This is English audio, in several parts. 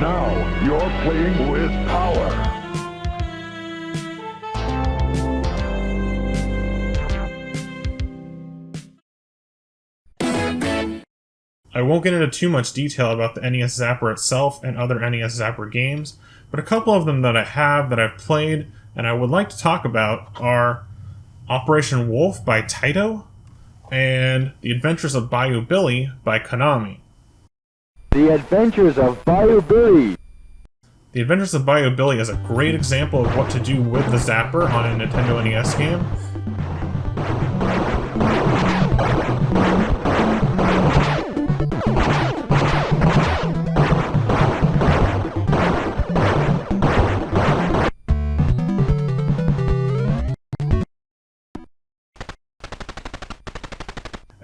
Now you're playing with power. I won't get into too much detail about the NES Zapper itself and other NES Zapper games, but a couple of them that I have, that I've played, and I would like to talk about are Operation Wolf by Taito and The Adventures of Bayou Billy by Konami. The Adventures of Bayou Billy. The Adventures of Bayou Billy is a great example of what to do with the Zapper on a Nintendo NES game.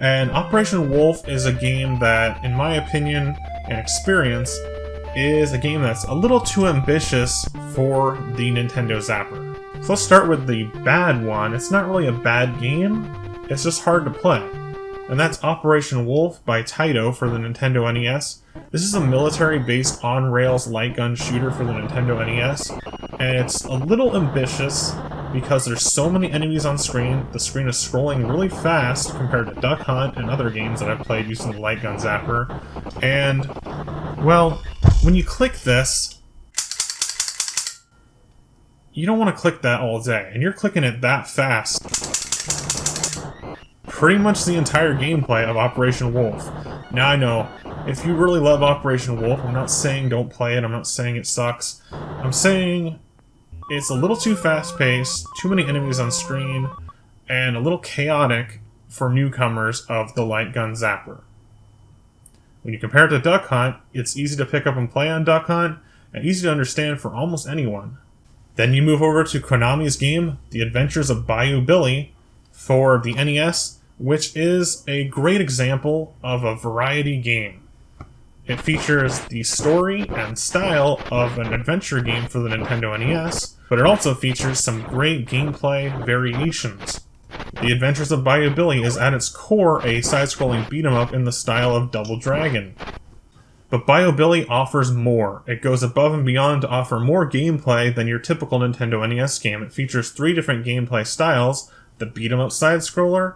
And Operation Wolf is a game that, in my opinion and experience, is a game that's a little too ambitious for the Nintendo Zapper. So let's start with the bad one. It's not really a bad game, it's just hard to play. And that's Operation Wolf by Taito for the Nintendo NES. This is a military-based on-rails light gun shooter for the Nintendo NES, and it's a little ambitious because there's so many enemies on screen. The screen is scrolling really fast compared to Duck Hunt and other games that I've played using the light gun zapper. And, well, when you click this, you don't want to click that all day, and you're clicking it that fast. Pretty much the entire gameplay of Operation Wolf. Now I know, if you really love Operation Wolf, I'm not saying don't play it, I'm not saying it sucks. I'm saying it's a little too fast-paced, too many enemies on screen, and a little chaotic for newcomers of the light gun zapper. When you compare it to Duck Hunt, it's easy to pick up and play on Duck Hunt, and easy to understand for almost anyone. Then you move over to Konami's game, The Adventures of Bayou Billy, for the NES, which is a great example of a variety game. It features the story and style of an adventure game for the Nintendo NES, but it also features some great gameplay variations. The Adventures of Bayou Billy is at its core a side-scrolling beat-em-up in the style of Double Dragon. But Bayou Billy offers more. It goes above and beyond to offer more gameplay than your typical Nintendo NES game. It features 3 different gameplay styles: the beat-em-up side-scroller,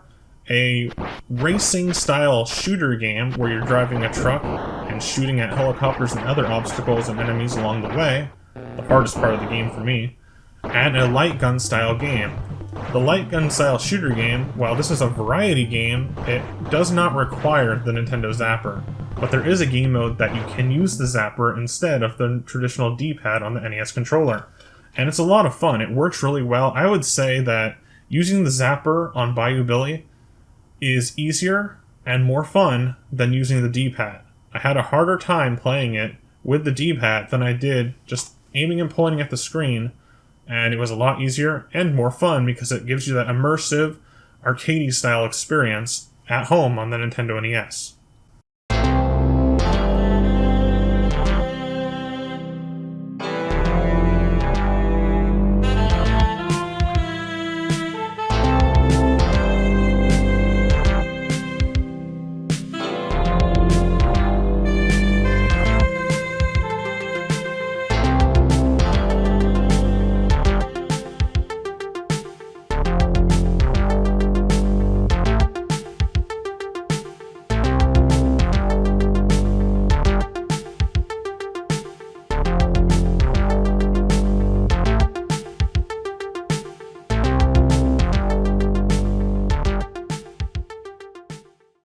a racing-style shooter game where you're driving a truck and shooting at helicopters and other obstacles and enemies along the way, the hardest part of the game for me, and a light gun-style game. The light gun-style shooter game, while this is a variety game, it does not require the Nintendo Zapper, but there is a game mode that you can use the Zapper instead of the traditional D-pad on the NES controller. And it's a lot of fun. It works really well. I would say that using the Zapper on Bayou Billy is easier and more fun than using the D-pad. I had a harder time playing it with the D-pad than I did just aiming and pointing at the screen, and it was a lot easier and more fun because it gives you that immersive, arcadey style experience at home on the Nintendo NES.